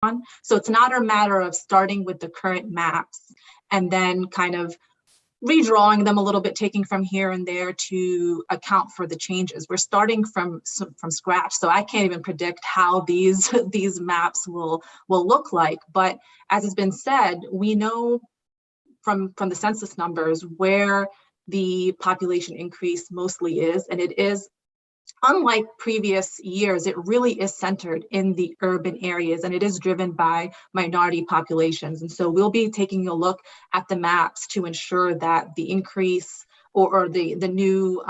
drawn. So it's not a matter of starting with the current maps and then kind of redrawing them a little bit, taking from here and there to account for the changes. We're starting from scratch, so I can't even predict how these maps will look like. But as has been said, we know from the census numbers where the population increase mostly is, and it is, unlike previous years, it really is centered in the urban areas, and it is driven by minority populations. And so we'll be taking a look at the maps to ensure that the increase or the new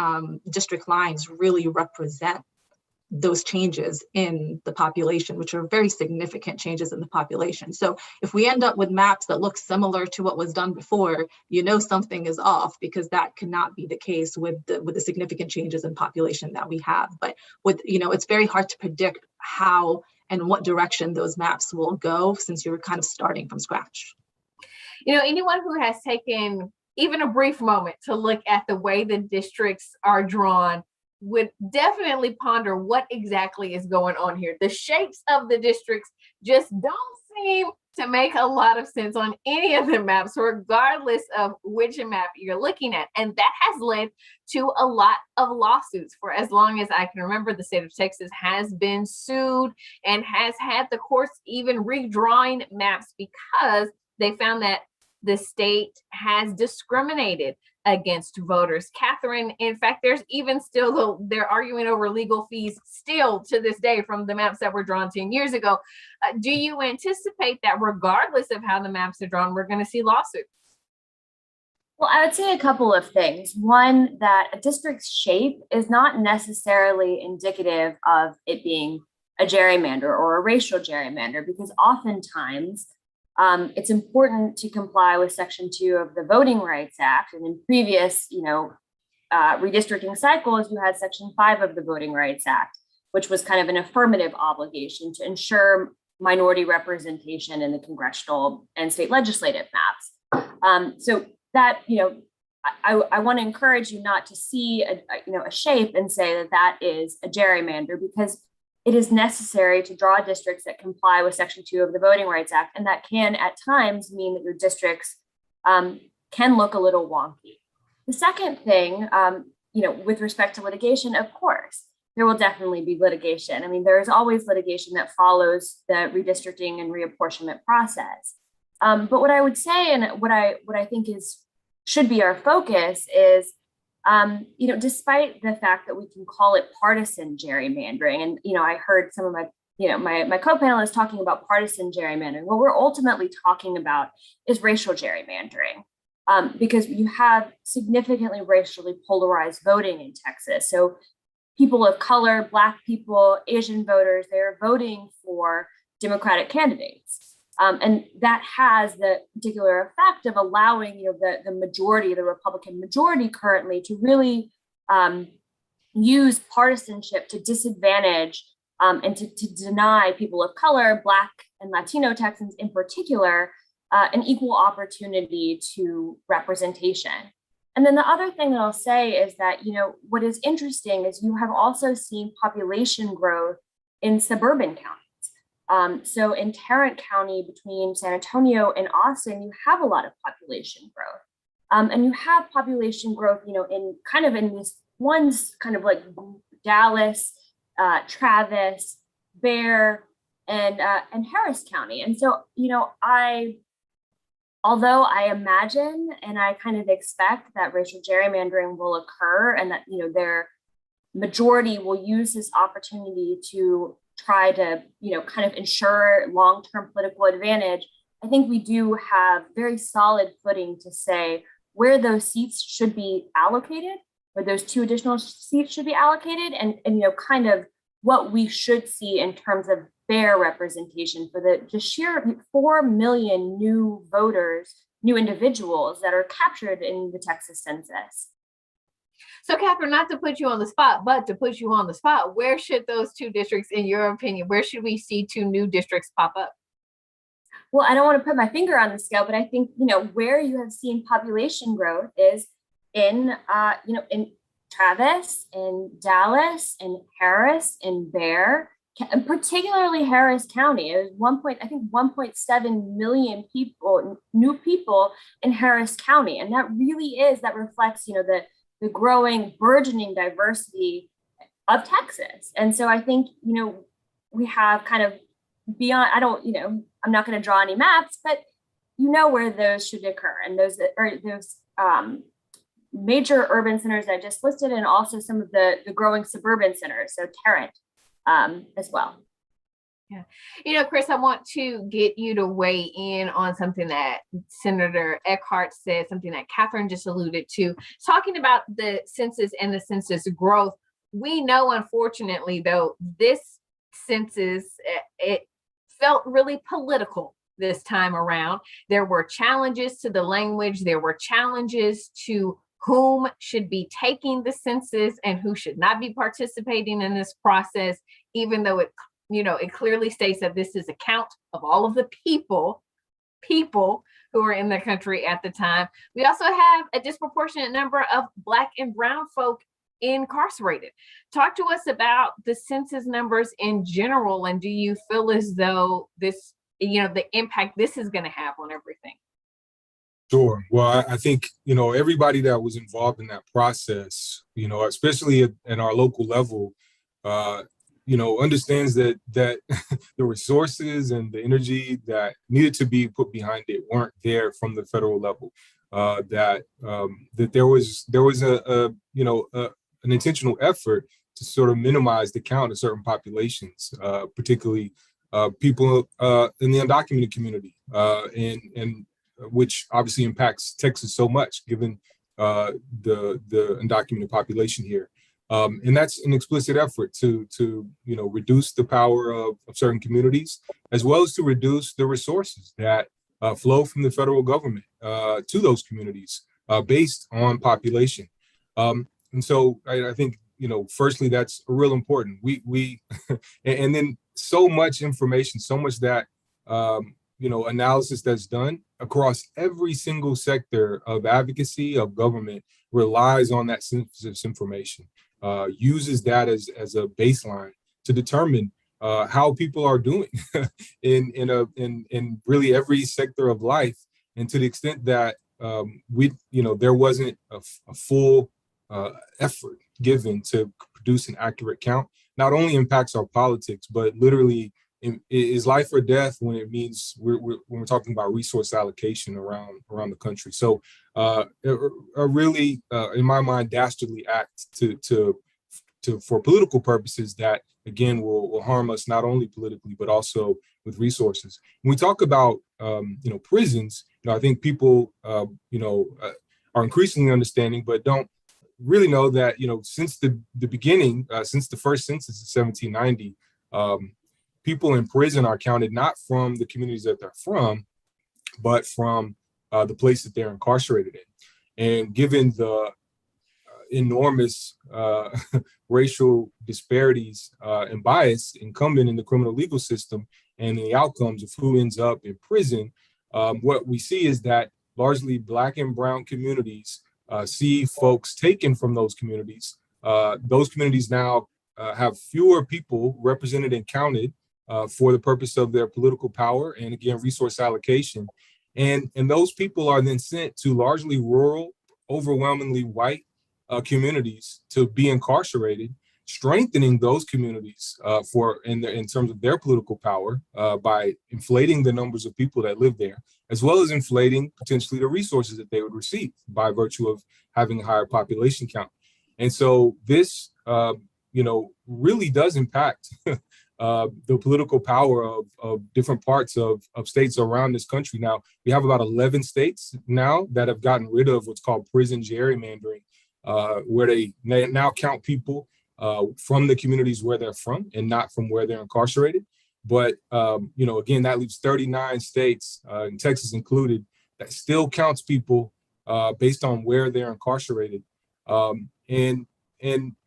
district lines really represent those changes in the population, which are very significant changes in the population. So if we end up with maps that look similar to what was done before, you know something is off, because that cannot be the case with the significant changes in population that we have. But with, it's very hard to predict how and what direction those maps will go, since you're kind of starting from scratch. Anyone who has taken even a brief moment to look at the way the districts are drawn would definitely ponder what exactly is going on here. The shapes of the districts just don't seem to make a lot of sense on any of the maps, regardless of which map you're looking at. And that has led to a lot of lawsuits. For as long as I can remember, the state of Texas has been sued and has had the courts even redrawing maps because they found that the state has discriminated against voters. Catherine, in fact, there's even still, they're arguing over legal fees still to this day from the maps that were drawn 10 years ago. Do you anticipate that regardless of how the maps are drawn, we're going to see lawsuits? Well, I would say a couple of things. One, that a district's shape is not necessarily indicative of it being a gerrymander or a racial gerrymander, because oftentimes it's important to comply with Section 2 of the Voting Rights Act. And in previous, redistricting cycles, you had Section 5 of the Voting Rights Act, which was kind of an affirmative obligation to ensure minority representation in the congressional and state legislative maps. So that, I want to encourage you not to see a shape and say that is a gerrymander, because it is necessary to draw districts that comply with Section 2 of the Voting Rights Act. And that can at times mean that your districts can look a little wonky. The second thing, with respect to litigation, of course, there will definitely be litigation. I mean, there is always litigation that follows the redistricting and reapportionment process. But what I would say, and what I think should be our focus is, despite the fact that we can call it partisan gerrymandering, and I heard some of my co-panelists talking about partisan gerrymandering. What we're ultimately talking about is racial gerrymandering, because you have significantly racially polarized voting in Texas. So people of color, Black people, Asian voters, they're voting for Democratic candidates. And that has the particular effect of allowing the majority, the Republican majority currently, to really use partisanship to disadvantage and to deny people of color, Black and Latino Texans in particular, an equal opportunity to representation. And then the other thing that I'll say is that, what is interesting is you have also seen population growth in suburban counties. So in Tarrant County, between San Antonio and Austin, you have a lot of population growth. And you have population growth, in this ones kind of like Dallas, Travis, Bear, and Harris County. And so, although I imagine and I kind of expect that racial gerrymandering will occur and that, their majority will use this opportunity to try to, kind of ensure long-term political advantage, I think we do have very solid footing to say where those seats should be allocated, where those 2 additional seats should be allocated, and kind of what we should see in terms of fair representation for the sheer 4 million new voters, new individuals that are captured in the Texas census. So Catherine, not to put you on the spot, but to put you on the spot, where should those 2 districts, in your opinion, where should we see 2 new districts pop up? Well, I don't want to put my finger on the scale, but I think, where you have seen population growth is in Travis, in Dallas, in Harris, in Bear, and particularly Harris County. It was 1.7 million people, new people in Harris County. And that reflects, the growing, burgeoning diversity of Texas. And so I think, we have kind of beyond, I'm not going to draw any maps, but where those should occur. And those major urban centers I just listed, and also some of the growing suburban centers, so Tarrant as well. Yeah. Chris, I want to get you to weigh in on something that Senator Eckhart said, something that Catherine just alluded to, talking about the census and the census growth. We know, unfortunately, though, this census, it felt really political this time around. There were challenges to the language. There were challenges to whom should be taking the census and who should not be participating in this process, even though it clearly states that this is a count of all of the people who are in the country at the time. We also have a disproportionate number of Black and brown folk incarcerated. Talk to us about the census numbers in general, and do you feel as though this, the impact this is going to have on everything? Sure. Well, I think, everybody that was involved in that process, especially at our local level, understands that the resources and the energy that needed to be put behind it weren't there from the federal level. That there was an intentional effort to sort of minimize the count of certain populations, particularly people in the undocumented community, and which obviously impacts Texas so much, given the undocumented population here. And that's an explicit effort to reduce the power of certain communities, as well as to reduce the resources that flow from the federal government to those communities based on population. And so I think, firstly, that's real important. We and then so much information, so much that analysis that's done across every single sector of advocacy of government relies on that census information, uses that as a baseline to determine how people are doing in really every sector of life. And to the extent that there wasn't a full effort given to produce an accurate count, not only impacts our politics, but literally is life or death when it means when we're talking about resource allocation around the country. So a really, in my mind, dastardly act to for political purposes that, again, will harm us not only politically, but also with resources. When we talk about, prisons, I think people, are increasingly understanding, but don't really know that, since the beginning, since the first census in 1790, people in prison are counted not from the communities that they're from, but from the place that they're incarcerated in. And given the enormous racial disparities and bias incumbent in the criminal legal system and the outcomes of who ends up in prison, what we see is that largely Black and brown communities see folks taken from those communities. Those communities now have fewer people represented and counted for the purpose of their political power and, again, resource allocation. And those people are then sent to largely rural, overwhelmingly white communities to be incarcerated, strengthening those communities in terms of their political power by inflating the numbers of people that live there, as well as inflating potentially the resources that they would receive by virtue of having a higher population count. And so this, really does impact the political power of different parts of states around this country. Now, we have about 11 states now that have gotten rid of what's called prison gerrymandering, where they now count people from the communities where they're from and not from where they're incarcerated. But, again, that leaves 39 states, and Texas included, that still counts people based on where they're incarcerated, and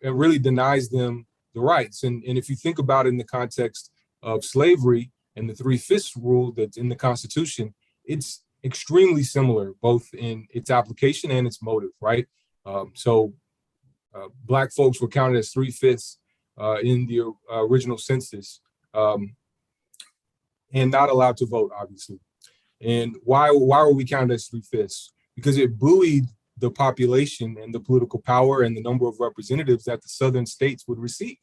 really denies them the rights. And if you think about it in the context of slavery and the 3/5 rule that's in the Constitution, it's extremely similar, both in its application and its motive, right? So Black folks were counted as 3/5 in the original census, and not allowed to vote, obviously. And why were we counted as 3/5? Because it buoyed the population and the political power and the number of representatives that the southern states would receive,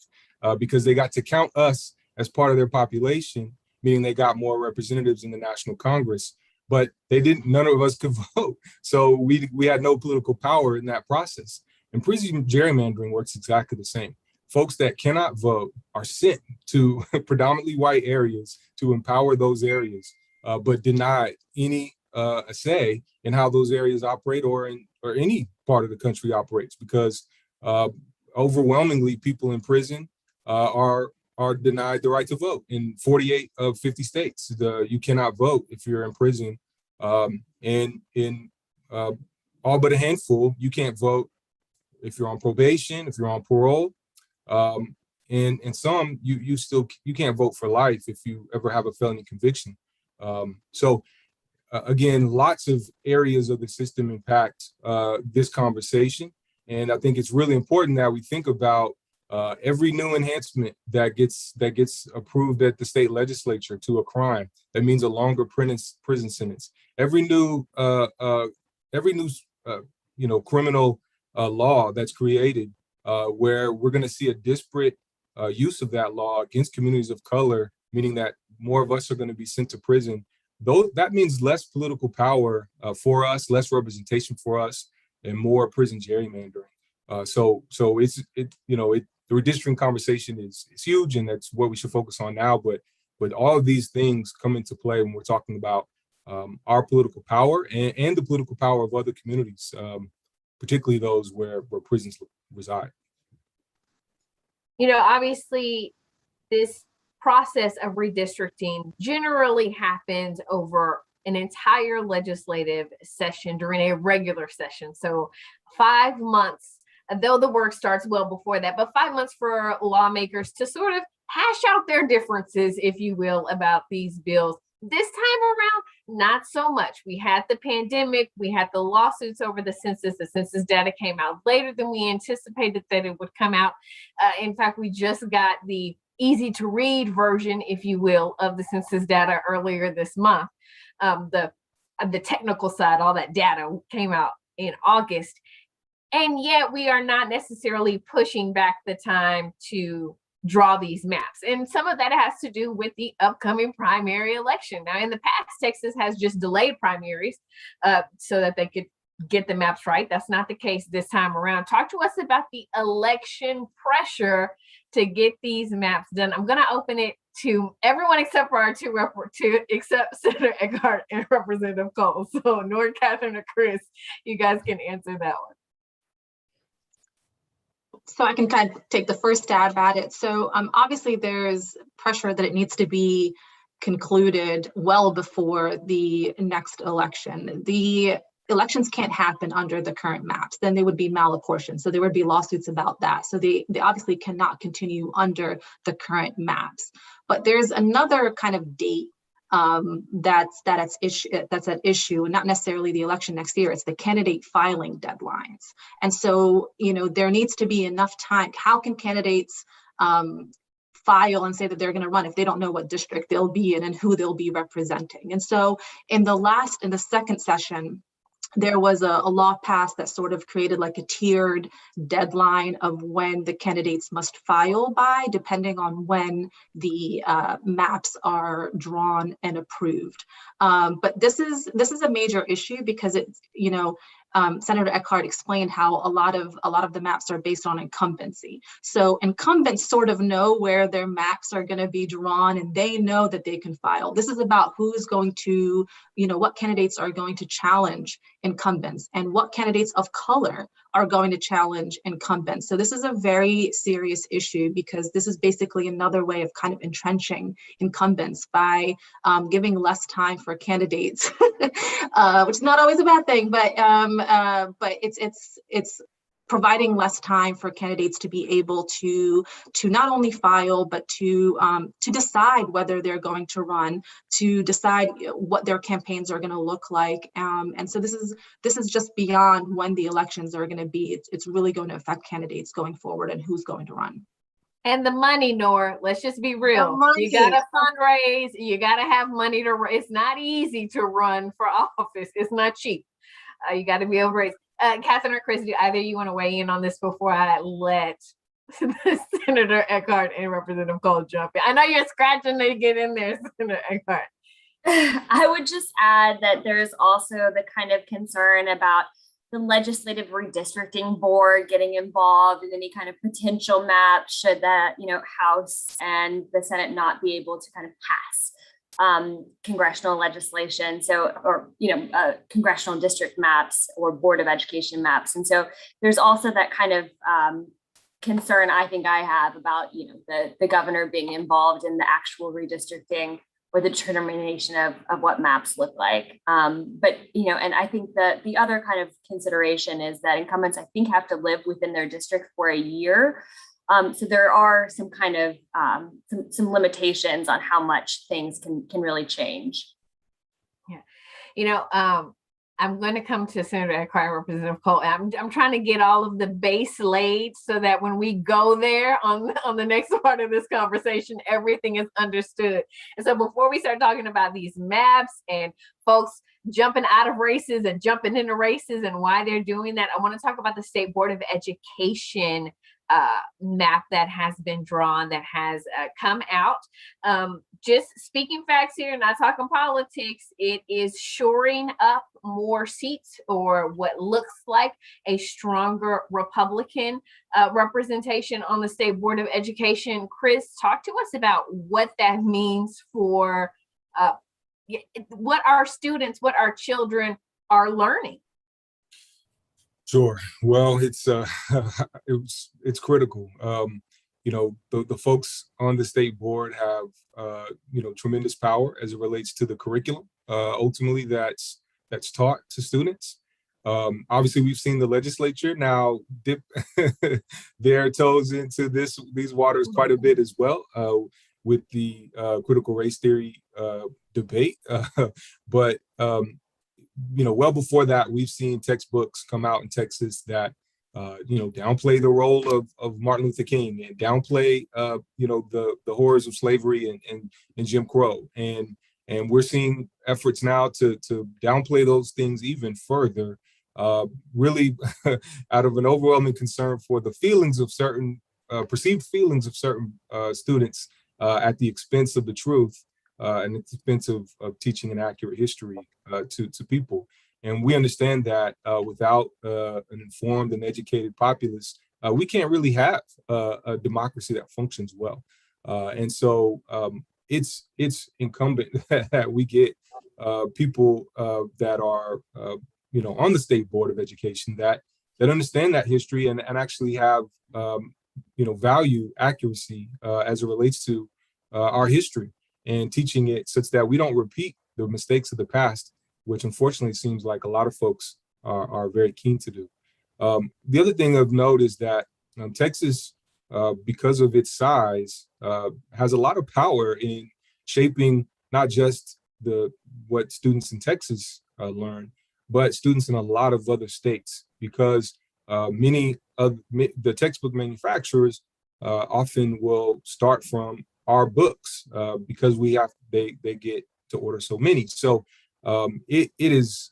because they got to count us as part of their population, meaning they got more representatives in the National Congress. But they didn't. None of us could vote, so we had no political power in that process. And prison gerrymandering works exactly the same. Folks that cannot vote are sent to predominantly white areas to empower those areas, but denied any say in how those areas operate or any part of the country operates, because overwhelmingly people in prison are denied the right to vote. In 48 of 50 states, you cannot vote if you're in prison, and in all but a handful, you can't vote if you're on probation, if you're on parole. And some you can't vote for life if you ever have a felony conviction. So again, lots of areas of the system impact this conversation, and I think it's really important that we think about every new enhancement that gets approved at the state legislature to a crime that means a longer prison sentence. Every new criminal law that's created, where we're going to see a disparate use of that law against communities of color, meaning that more of us are going to be sent to prison. That means less political power for us, less representation for us, and more prison gerrymandering. So the redistricting conversation is huge, and that's what we should focus on now. But all of these things come into play when we're talking about our political power and the political power of other communities, particularly those where prisons reside. Obviously, this process of redistricting generally happens over an entire legislative session during a regular session. So 5 months, though the work starts well before that, but 5 months for lawmakers to sort of hash out their differences, if you will, about these bills. This time around, not so much. We had the pandemic, we had the lawsuits over the census. The census data came out later than we anticipated that it would come out. In fact, we just got the easy to read version, if you will, of the census data earlier this month. The technical side, all that data came out in August. And yet we are not necessarily pushing back the time to draw these maps. And some of that has to do with the upcoming primary election. Now, in the past, Texas has just delayed primaries so that they could get the maps right. That's not the case this time around. Talk to us about the election pressure to get these maps done. I'm going to open it to everyone except for our except Senator Eckhart and Representative Cole. So Nora, Catherine, or Chris, you guys can answer that one. So I can kind of take the first stab at it. So obviously there's pressure that it needs to be concluded well before the next election. The elections can't happen under the current maps, then they would be malapportioned. So there would be lawsuits about that. So they obviously cannot continue under the current maps. But there's another kind of date that's at issue, not necessarily the election next year. It's the candidate filing deadlines. And so, there needs to be enough time. How can candidates file and say that they're going to run if they don't know what district they'll be in and who they'll be representing? And so in the second session, there was a law passed that sort of created like a tiered deadline of when the candidates must file by, depending on when the maps are drawn and approved. But this is a major issue because it's, Senator Eckhart explained how a lot of the maps are based on incumbency. So incumbents sort of know where their maps are going to be drawn, and they know that they can file. This is about who's going to, what candidates are going to challenge incumbents and what candidates of color are going to challenge incumbents. So this is a very serious issue because this is basically another way of kind of entrenching incumbents by giving less time for candidates, which is not always a bad thing, but it's providing less time for candidates to be able to not only file, but to decide whether they're going to run, to decide what their campaigns are going to look like. And so this is just beyond when the elections are going to be. It's really going to affect candidates going forward and who's going to run. And the money, Nora, let's just be real. You got to fundraise. You got to have money to raise. It's not easy to run for office. It's not cheap. You got to be able to raise. Catherine or Chris, do either you want to weigh in on this before I let Senator Eckhart and Representative Cole jump in? I know you're scratching to get in there, Senator Eckhart. I would just add that there's also the kind of concern about the legislative redistricting board getting involved in any kind of potential map should that, House and the Senate not be able to kind of pass congressional legislation. Congressional district maps or Board of Education maps. And so there's also that kind of concern I think I have about, the governor being involved in the actual redistricting or the determination of what maps look like. And I think that the other kind of consideration is that incumbents, I think, have to live within their district for a year. So there are some kind of some limitations on how much things can really change. Yeah. I'm going to come to Senator Eckhart and Representative Cole. I'm trying to get all of the base laid so that when we go there on the next part of this conversation, everything is understood. And so before we start talking about these maps and folks jumping out of races and jumping into races and why they're doing that, I want to talk about the State Board of Education map that has been drawn, that has come out. Just speaking facts here, not talking politics, it is shoring up more seats, or what looks like a stronger Republican representation on the State Board of Education. Chris, talk to us about what that means for what our students, what our children are learning. Sure. Well, it's critical. The folks on the state board have tremendous power as it relates to the curriculum. Ultimately, that's taught to students. Obviously, we've seen the legislature now dip their toes into these waters quite a bit as well with the critical race theory debate. But well before that, we've seen textbooks come out in Texas that downplay the role of Martin Luther King and downplay the horrors of slavery and Jim Crow, and we're seeing efforts now to downplay those things even further, really out of an overwhelming concern for the feelings of certain perceived feelings of certain students at the expense of the truth. And at the expense of teaching an accurate history to people. And we understand that without an informed and educated populace, we can't really have a democracy that functions well. And so it's incumbent that we get people that are on the State Board of Education that understand that history and actually have value accuracy as it relates to our history, and teaching it such that we don't repeat the mistakes of the past, which unfortunately seems like a lot of folks are very keen to do. The other thing of note is that Texas, because of its size, has a lot of power in shaping not just what students in Texas learn, but students in a lot of other states, because many of the textbook manufacturers often will start from our books because they get to order so many. So it is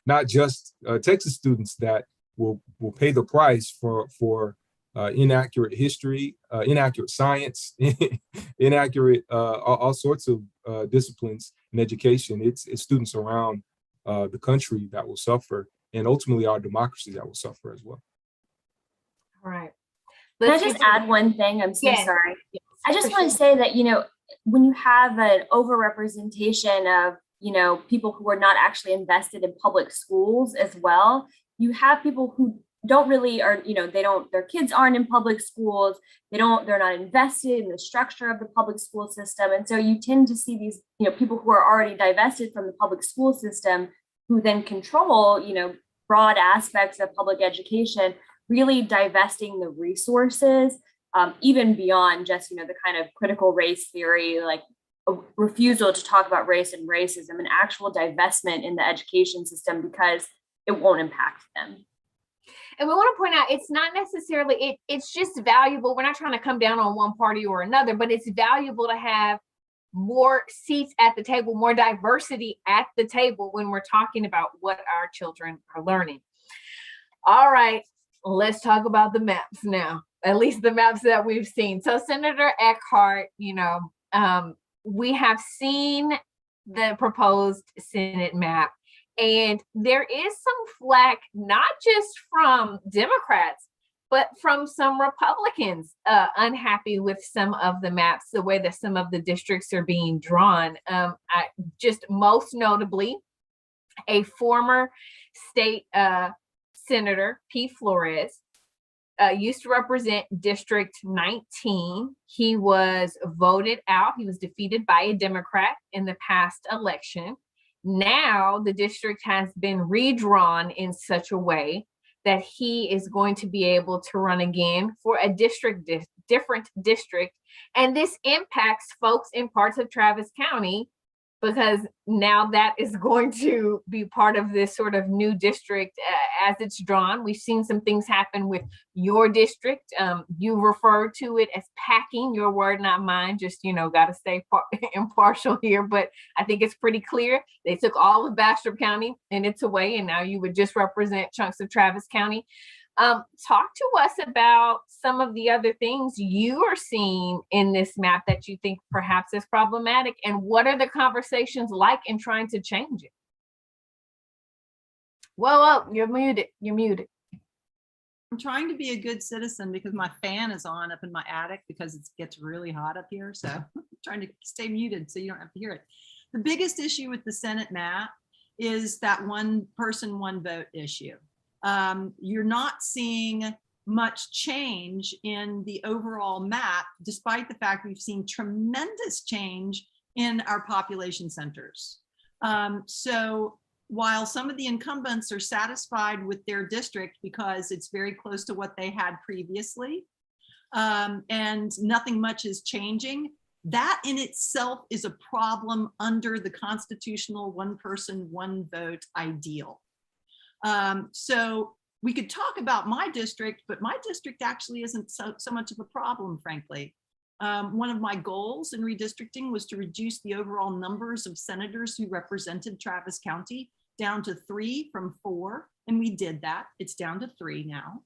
not just Texas students that will pay the price for inaccurate history, inaccurate science, inaccurate all sorts of disciplines in education. It's students around the country that will suffer, and ultimately our democracy that will suffer as well. All right. Can I just add one thing? I'm so sorry. Yes, I just want to say that, when you have an overrepresentation of, people who are not actually invested in public schools as well, you have people who don't really their kids aren't in public schools. They're not invested in the structure of the public school system. And so you tend to see these, people who are already divested from the public school system, who then control, broad aspects of public education, really divesting the resources, even beyond just, the kind of critical race theory, like a refusal to talk about race and racism, an actual divestment in the education system because it won't impact them. And we want to point out, it's not necessarily, it's just valuable. We're not trying to come down on one party or another, but it's valuable to have more seats at the table, more diversity at the table when we're talking about what our children are learning. All right, let's talk about the maps now, at least the maps that we've seen. So Senator Eckhart, we have seen the proposed Senate map, and there is some flack, not just from Democrats, but from some Republicans unhappy with some of the maps, the way that some of the districts are being drawn. Just most notably, a former state senator, Pete Flores, used to represent District 19. He was voted out. He was defeated by a Democrat in the past election. Now the district has been redrawn in such a way that he is going to be able to run again for a different district. And this impacts folks in parts of Travis County, because now that is going to be part of this sort of new district as it's drawn. We've seen some things happen with your district. You refer to it as packing, your word, not mine, just, got to stay impartial here. But I think it's pretty clear. They took all of Bastrop County and it's away, and now you would just represent chunks of Travis County. Talk to us about some of the other things you are seeing in this map that you think perhaps is problematic, and what are the conversations like in trying to change it? Whoa, you're muted. You're muted. I'm trying to be a good citizen because my fan is on up in my attic because it gets really hot up here. So I'm trying to stay muted so you don't have to hear it. The biggest issue with the Senate map is that one person, one vote issue. You're not seeing much change in the overall map, despite the fact we've seen tremendous change in our population centers. So while some of the incumbents are satisfied with their district because it's very close to what they had previously, and nothing much is changing, that in itself is a problem under the constitutional one person, one vote ideal. So we could talk about my district, but my district actually isn't so much of a problem, frankly. One of my goals in redistricting was to reduce the overall numbers of senators who represented Travis County down to 3 from 4, and we did that. It's down to 3 now.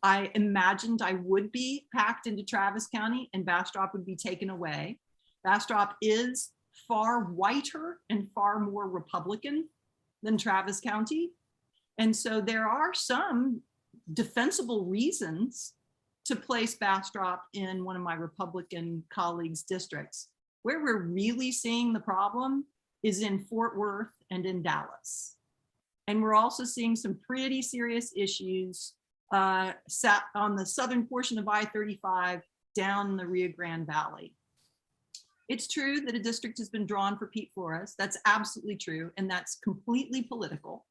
I imagined I would be packed into Travis County and Bastrop would be taken away. Bastrop is far whiter and far more Republican than Travis County. And so there are some defensible reasons to place Bastrop in one of my Republican colleagues' districts. Where we're really seeing the problem is in Fort Worth and in Dallas. And we're also seeing some pretty serious issues sat on the southern portion of I-35 down the Rio Grande Valley. It's true that a district has been drawn for Pete Flores. That's absolutely true, and that's completely political.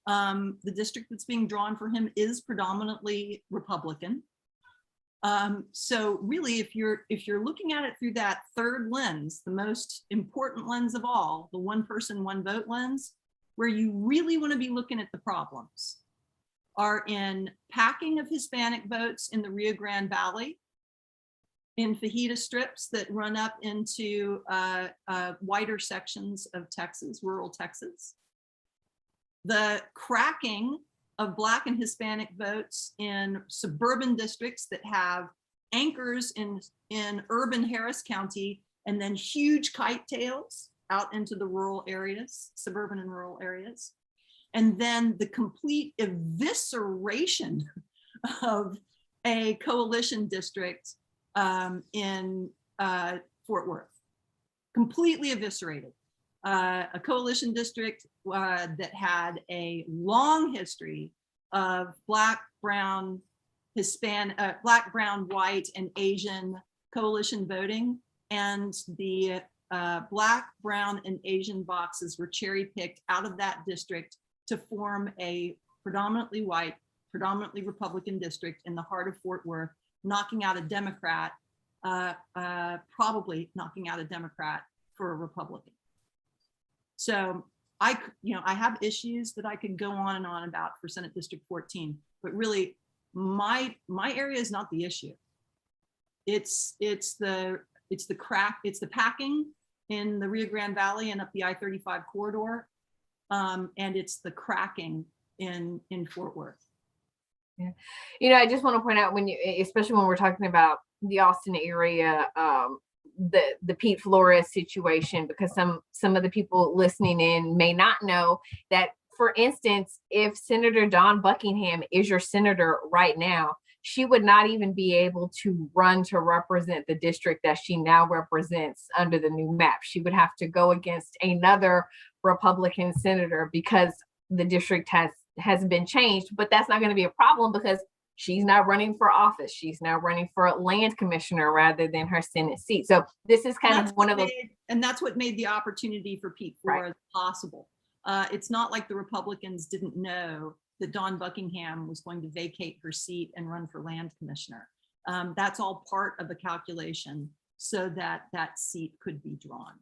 The district that's being drawn for him is predominantly Republican. So really, if you're looking at it through that third lens, the most important lens of all, the one person, one vote lens, where you really want to be looking at the problems are in packing of Hispanic votes in the Rio Grande Valley, in fajita strips that run up into wider sections of Texas, rural Texas. The cracking of Black and Hispanic votes in suburban districts that have anchors in urban Harris County, and then huge kite tails out into the rural areas, suburban and rural areas. And then the complete evisceration of a coalition district in Fort Worth, completely eviscerated. A coalition district that had a long history of Black, brown, Hispanic, Black, brown, white, and Asian coalition voting, and the Black, brown, and Asian boxes were cherry picked out of that district to form a predominantly white, predominantly Republican district in the heart of Fort Worth, knocking out a Democrat, probably knocking out a Democrat for a Republican. So I have issues that I could go on and on about for Senate District 14, but really my area is not the issue. It's the packing in the Rio Grande Valley and up the I-35 corridor, and it's the cracking in Fort Worth. Yeah, I just want to point out especially when we're talking about the Austin area, the Pete Flores situation, because some of the people listening in may not know that, for instance, if Senator Dawn Buckingham is your senator right now, she would not even be able to run to represent the district that she now represents under the new map. She would have to go against another Republican senator because the district has been changed, but that's not going to be a problem because she's not running for office. She's now running for a land commissioner rather than her Senate seat. So this is kind of one of those. And that's what made the opportunity for Pete Flores possible. It's not like the Republicans didn't know that Dawn Buckingham was going to vacate her seat and run for land commissioner. That's all part of the calculation so that that seat could be drawn.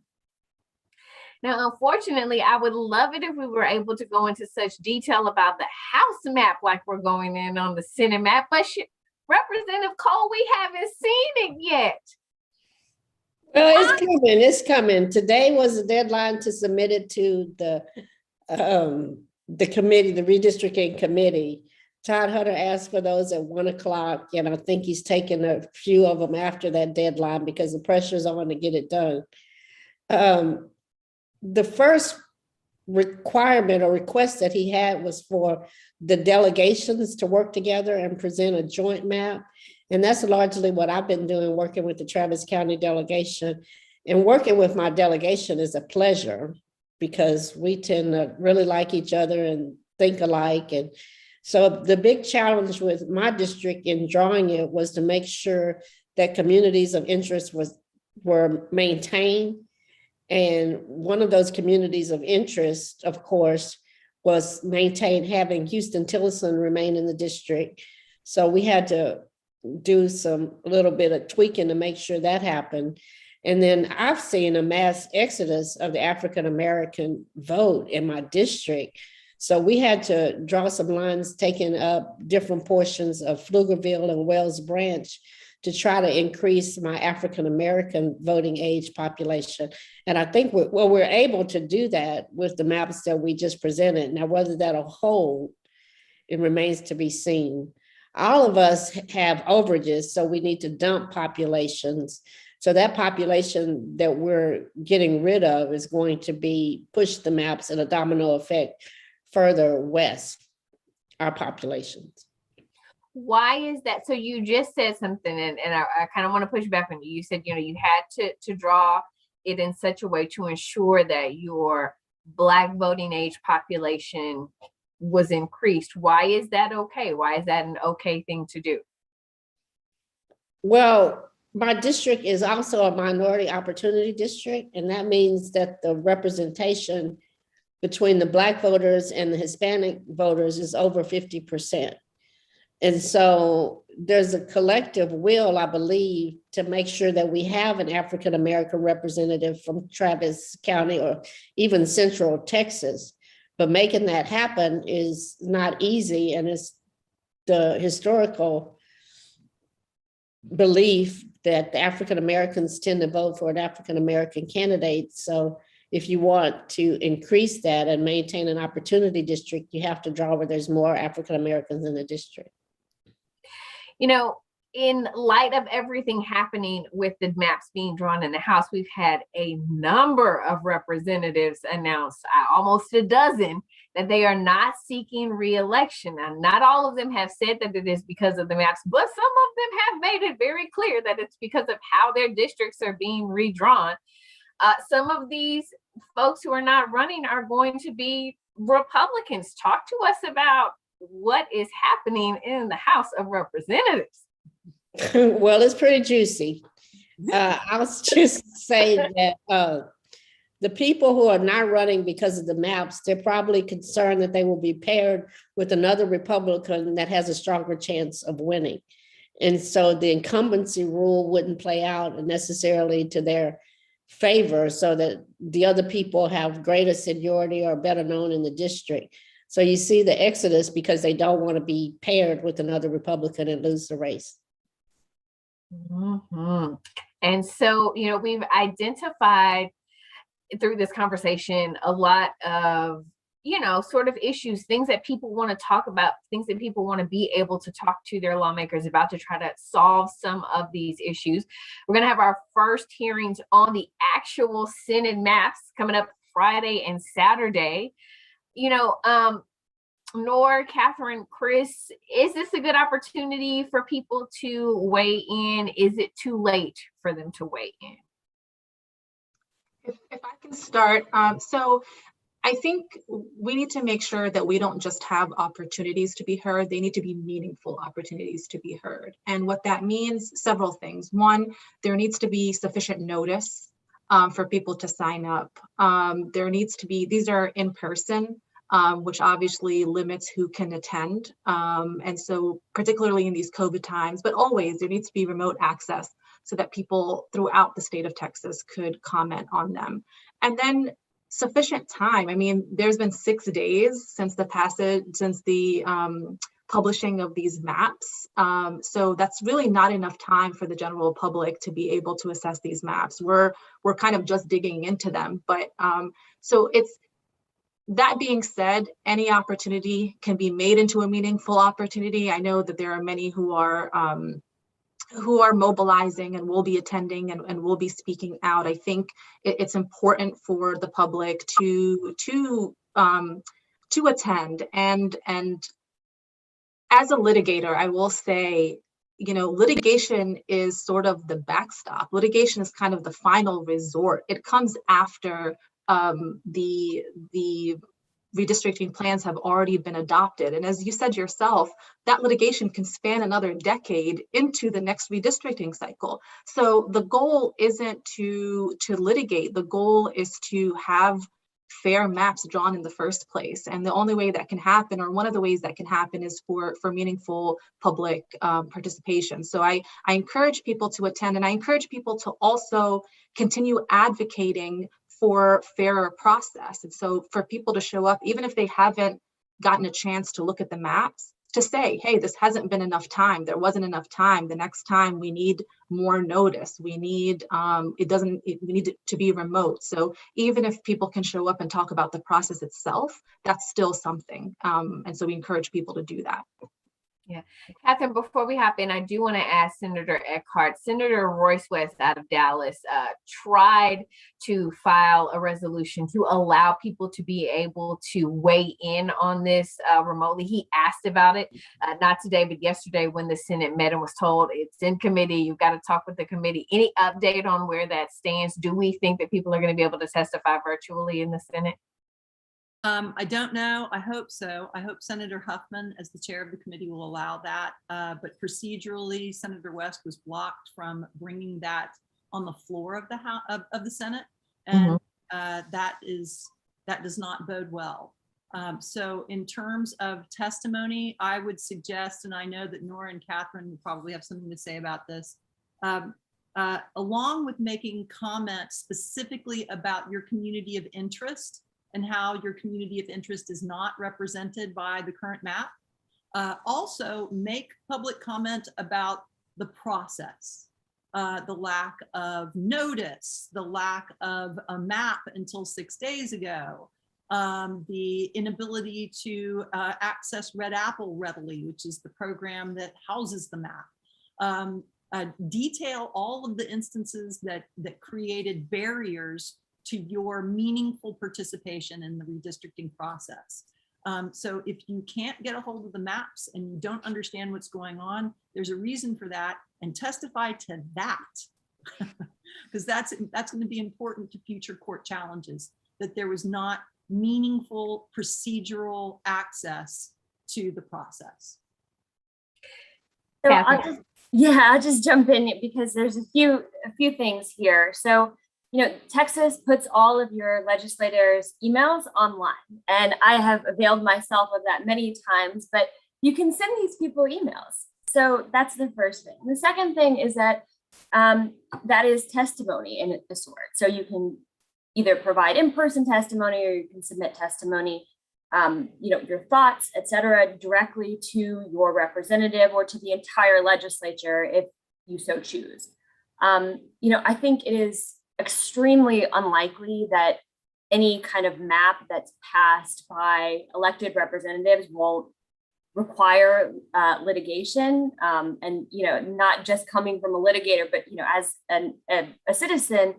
Now, unfortunately, I would love it if we were able to go into such detail about the House map like we're going in on the Senate map, but Representative Cole, we haven't seen it yet. Well, it's coming. Today was the deadline to submit it to the committee, the redistricting committee. Todd Hutter asked for those at 1 o'clock, and I think he's taken a few of them after that deadline because the pressure's on to get it done. The first requirement or request that he had was for the delegations to work together and present a joint map. And that's largely what I've been doing, working with the Travis County delegation. And working with my delegation is a pleasure because we tend to really like each other and think alike. And so the big challenge with my district in drawing it was to make sure that communities of interest were maintained. And one of those communities of interest, of course, was maintained having Houston-Tillerson remain in the district. So we had to do a little bit of tweaking to make sure that happened. And then I've seen a mass exodus of the African-American vote in my district. So we had to draw some lines taking up different portions of Pflugerville and Wells Branch to try to increase my African-American voting age population. And I think we're able to do that with the maps that we just presented. Now, whether that'll hold, it remains to be seen. All of us have overages, so we need to dump populations. So that population that we're getting rid of is going to push the maps in a domino effect further west, our populations. Why is that? So you just said something, and I kind of want to push back on you. You said, you had to draw it in such a way to ensure that your Black voting age population was increased. Why is that okay? Why is that an okay thing to do? Well, my district is also a minority opportunity district, and that means that the representation between the Black voters and the Hispanic voters is over 50%. And so there's a collective will, I believe, to make sure that we have an African-American representative from Travis County or even Central Texas. But making that happen is not easy. And it's the historical belief that the African-Americans tend to vote for an African-American candidate. So if you want to increase that and maintain an opportunity district, you have to draw where there's more African-Americans in the district. In light of everything happening with the maps being drawn in the House, we've had a number of representatives announce, almost a dozen, that they are not seeking re-election. Now, not all of them have said that it is because of the maps, but some of them have made it very clear that it's because of how their districts are being redrawn. Some of these folks who are not running are going to be Republicans. Talk to us about what is happening in the House of Representatives. Well, it's pretty juicy. I'll just say that the people who are not running because of the maps, they're probably concerned that they will be paired with another Republican that has a stronger chance of winning. And so the incumbency rule wouldn't play out necessarily to their favor so that the other people have greater seniority or better known in the district. So you see the exodus because they don't want to be paired with another Republican and lose the race. Mm-hmm. And so, you know, we've identified through this conversation a lot of, you know, sort of issues, things that people want to talk about, things that people want to be able to talk to their lawmakers about to try to solve some of these issues. We're going to have our first hearings on the actual Senate maps coming up Friday and Saturday. You know, Nor, Catherine, Chris, is this a good opportunity for people to weigh in? Is it too late for them to weigh in? If I can start, so I think we need to make sure that we don't just have opportunities to be heard, they need to be meaningful opportunities to be heard. And what that means, several things. One, there needs to be sufficient notice for people to sign up. There needs to be, these are in person, which obviously limits who can attend. And so particularly in these COVID times, but always there needs to be remote access so that people throughout the state of Texas could comment on them. And then sufficient time. I mean, there's been 6 days since the passage, since the publishing of these maps. So that's really not enough time for the general public to be able to assess these maps. We're kind of just digging into them. But so it's, that being said, any opportunity can be made into a meaningful opportunity. I know that there are many who are mobilizing and will be attending and will be speaking out. I think it's important for the public to attend. And as a litigator, I will say, you know, litigation is sort of the backstop. Litigation is kind of the final resort. It comes after the redistricting plans have already been adopted. And as you said yourself, that litigation can span another decade into the next redistricting cycle. So the goal isn't to litigate. The goal is to have fair maps drawn in the first place. And the only way that can happen, or one of the ways that can happen, is for meaningful public participation. So I encourage people to attend, and I encourage people to also continue advocating for fairer process. And so for people to show up, even if they haven't gotten a chance to look at the maps, to say, hey, this hasn't been enough time. There wasn't enough time. The next time we need more notice. We need, we need it to be remote. So even if people can show up and talk about the process itself, that's still something. And so we encourage people to do that. Yeah. Catherine, before we hop in, I do want to ask Senator Eckhart. Senator Royce West out of Dallas tried to file a resolution to allow people to be able to weigh in on this remotely. He asked about it, not today, but yesterday when the Senate met and was told it's in committee. You've got to talk with the committee. Any update on where that stands? Do we think that people are going to be able to testify virtually in the Senate? I don't know. I hope so. I hope Senator Huffman, as the chair of the committee, will allow that. But procedurally, Senator West was blocked from bringing that on the floor of the House of the Senate, and that does not bode well. So in terms of testimony, I would suggest, and I know that Nora and Catherine will probably have something to say about this, along with making comments specifically about your community of interest and how your community of interest is not represented by the current map. Also make public comment about the process, the lack of notice, the lack of a map until 6 days ago, the inability to access Red Apple readily, which is the program that houses the map. Detail all of the instances that created barriers to your meaningful participation in the redistricting process. So if you can't get a hold of the maps and you don't understand what's going on, there's a reason for that, and testify to that, because that's going to be important to future court challenges, that there was not meaningful procedural access to the process. So I'll just jump in because there's a few things here. So, you know, Texas puts all of your legislators' emails online, and I have availed myself of that many times, but you can send these people emails. So that's the first thing. The second thing is that that is testimony in a sort. So you can either provide in-person testimony or you can submit testimony, your thoughts, et cetera, directly to your representative or to the entire legislature if you so choose. I think it is extremely unlikely that any kind of map that's passed by elected representatives won't require litigation, and not just coming from a litigator, but as a citizen,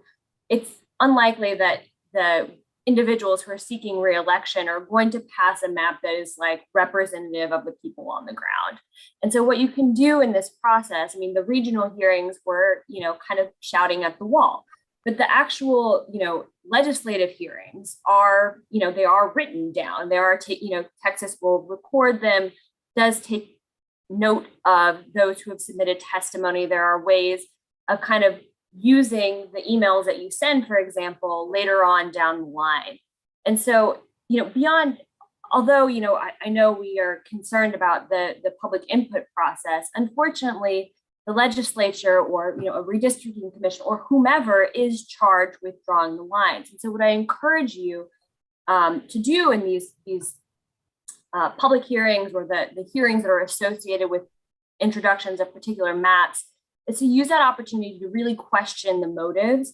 it's unlikely that the individuals who are seeking re-election are going to pass a map that is like representative of the people on the ground. And so what you can do in this process, the regional hearings were kind of shouting at the wall, but the actual legislative hearings are they are written down. There are Texas will record them, does take note of those who have submitted testimony. There are ways of kind of using the emails that you send, for example, later on down the line. And so, beyond, although, I know we are concerned about the public input process, unfortunately, the legislature or, a redistricting commission or whomever is charged with drawing the lines. And so what I encourage you to do in these public hearings or the hearings that are associated with introductions of particular maps is to use that opportunity to really question the motives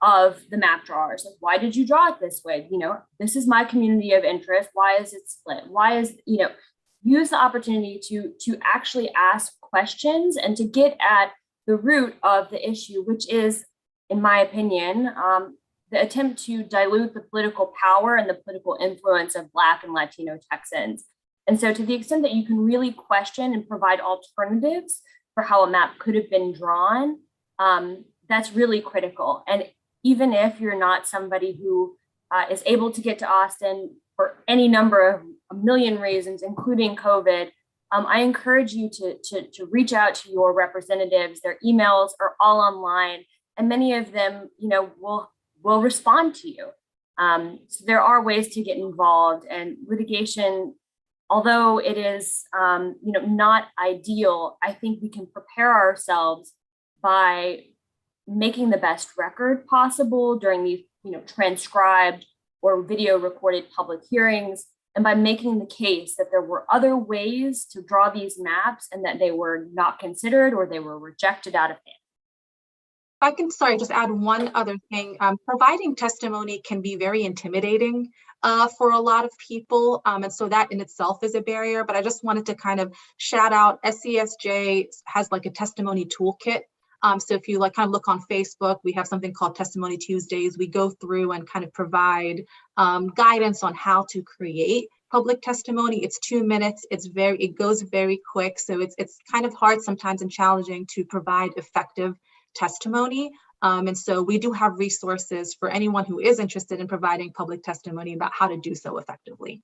of the map drawers. Like, why did you draw it this way? This is my community of interest. Why is it split? Why is, use the opportunity to actually ask questions and to get at the root of the issue, which is, in my opinion, the attempt to dilute the political power and the political influence of Black and Latino Texans. And so to the extent that you can really question and provide alternatives for how a map could have been drawn, that's really critical. And even if you're not somebody who is able to get to Austin for any number of a million reasons, including COVID, I encourage you to reach out to your representatives. Their emails are all online, and many of them, will respond to you. So there are ways to get involved, and litigation, although it is, not ideal, I think we can prepare ourselves by making the best record possible during these, transcribed or video recorded public hearings, and by making the case that there were other ways to draw these maps and that they were not considered or they were rejected out of hand. I can, just add one other thing. Providing testimony can be very intimidating for a lot of people. And so that in itself is a barrier, but I just wanted to kind of shout out SCSJ has like a testimony toolkit. So if you kind of look on Facebook, we have something called Testimony Tuesdays. We go through and kind of provide guidance on how to create public testimony. It's 2 minutes. It goes very quick. So it's kind of hard sometimes and challenging to provide effective testimony. And so we do have resources for anyone who is interested in providing public testimony about how to do so effectively.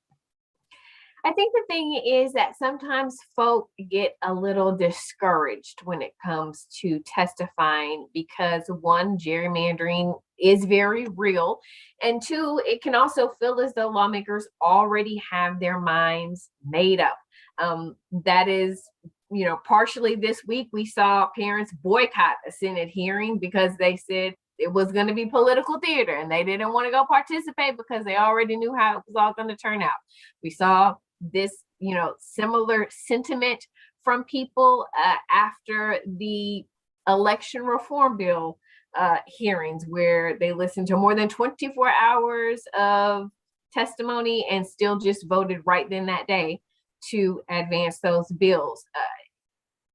I think the thing is that sometimes folk get a little discouraged when it comes to testifying because, one, gerrymandering is very real, and two, it can also feel as though lawmakers already have their minds made up. That is, partially this week we saw parents boycott a Senate hearing because they said it was going to be political theater and they didn't want to go participate because they already knew how it was all going to turn out. We saw this, similar sentiment from people after the election reform bill hearings, where they listened to more than 24 hours of testimony and still just voted right then that day to advance those bills.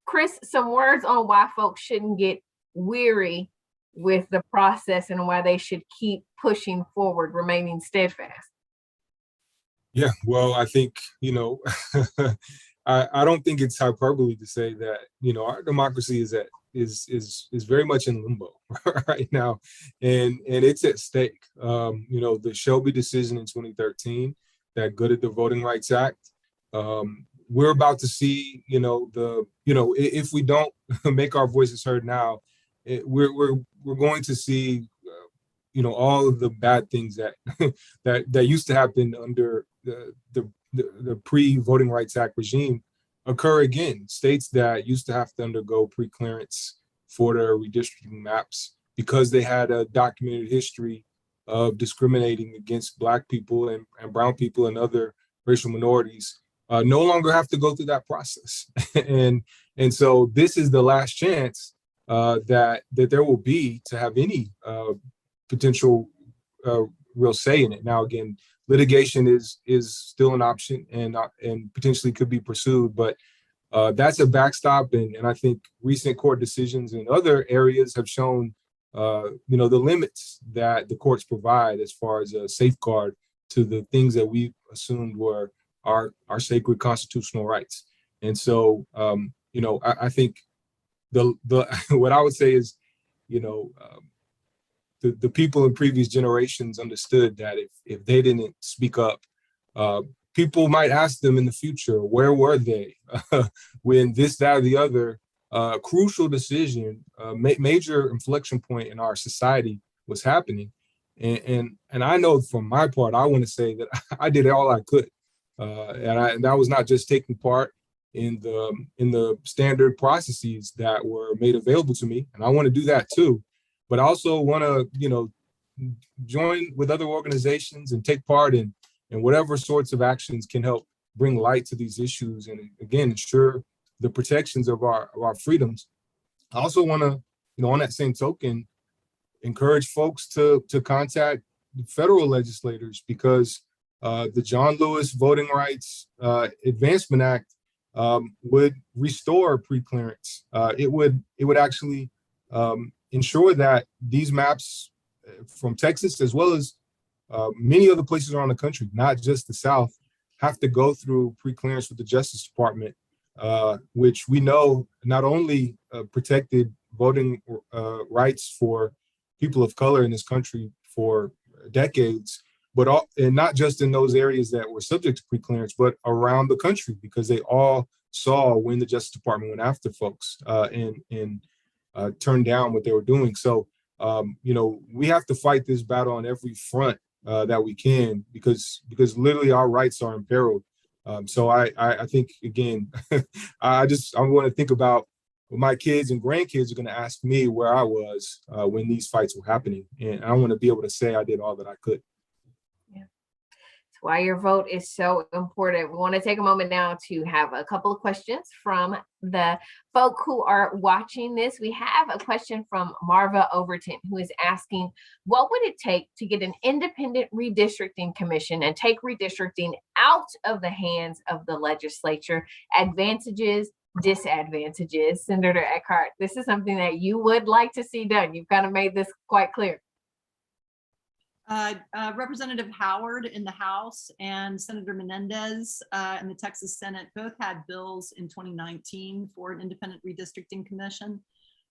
Chris, some words on why folks shouldn't get weary with the process and why they should keep pushing forward, remaining steadfast. Yeah, well, I think, I don't think it's hyperbole to say that, our democracy is very much in limbo right now, and it's at stake. The Shelby decision in 2013 that gutted the Voting Rights Act. We're about to see, if we don't make our voices heard now, we're going to see, all of the bad things that that used to happen under the pre-Voting Rights Act regime occur again. States that used to have to undergo pre-clearance for their redistricting maps because they had a documented history of discriminating against Black people and brown people and other racial minorities no longer have to go through that process. and so this is the last chance that there will be to have any potential real say in it. Now, again, litigation is still an option and potentially could be pursued, but that's a backstop. And I think recent court decisions in other areas have shown, the limits that the courts provide as far as a safeguard to the things that we assumed were our sacred constitutional rights. And so, I think the what I would say is, the people in previous generations understood that if they didn't speak up, people might ask them in the future, where were they when this, that, or the other crucial decision, major inflection point in our society was happening. And I know from my part, I want to say that I did all I could. And that was not just taking part in the standard processes that were made available to me. And I want to do that too. But I also want to, join with other organizations and take part in whatever sorts of actions can help bring light to these issues and, again, ensure the protections of our freedoms. I also want to, on that same token, encourage folks to contact federal legislators because the John Lewis Voting Rights Advancement Act would restore preclearance. It would actually ensure that these maps from Texas, as well as many other places around the country, not just the South, have to go through preclearance with the Justice Department, which we know not only protected voting rights for people of color in this country for decades, but and not just in those areas that were subject to preclearance, but around the country, because they all saw when the Justice Department went after folks and turned down what they were doing. So, we have to fight this battle on every front that we can, because literally our rights are imperiled. So I think, again, I want to think about what my kids and grandkids are going to ask me where I was when these fights were happening. And I want to be able to say I did all that I could. Why your vote is so important. We want to take a moment now to have a couple of questions from the folk who are watching this. We have a question from Marva Overton, who is asking, what would it take to get an independent redistricting commission and take redistricting out of the hands of the legislature? Advantages, disadvantages. Senator Eckhart, this is something that you would like to see done. You've kind of made this quite clear. Representative Howard in the House and Senator Menendez in the Texas Senate both had bills in 2019 for an independent redistricting commission.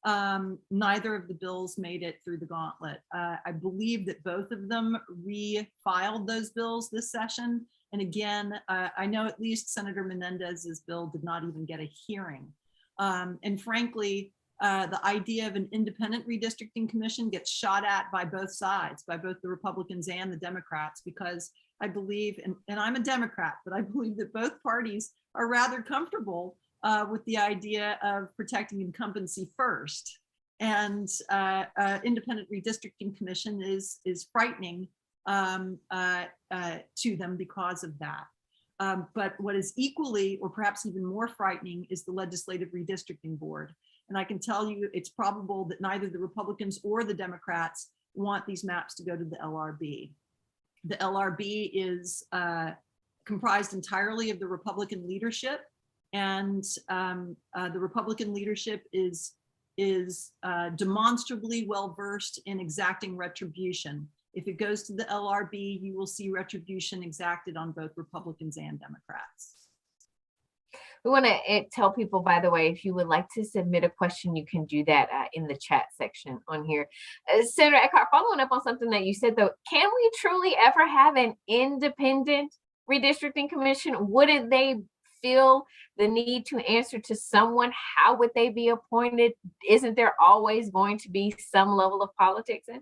Neither of the bills made it through the gauntlet. I believe that both of them refiled those bills this session. And again, I know at least Senator Menendez's bill did not even get a hearing. And frankly, the idea of an independent redistricting commission gets shot at by both sides, by both the Republicans and the Democrats, because I believe, and I'm a Democrat, but I believe that both parties are rather comfortable with the idea of protecting incumbency first. And independent redistricting commission is frightening to them because of that. But what is equally, or perhaps even more frightening, is the Legislative Redistricting Board. And I can tell you it's probable that neither the Republicans or the Democrats want these maps to go to the LRB. The LRB is comprised entirely of the Republican leadership, and the Republican leadership is demonstrably well-versed in exacting retribution. If it goes to the LRB, you will see retribution exacted on both Republicans and Democrats. We want to tell people, by the way, if you would like to submit a question, you can do that in the chat section on here. Senator Eckhart, following up on something that you said, though, can we truly ever have an independent redistricting commission? Wouldn't they feel the need to answer to someone? How would they be appointed? Isn't there always going to be some level of politics in?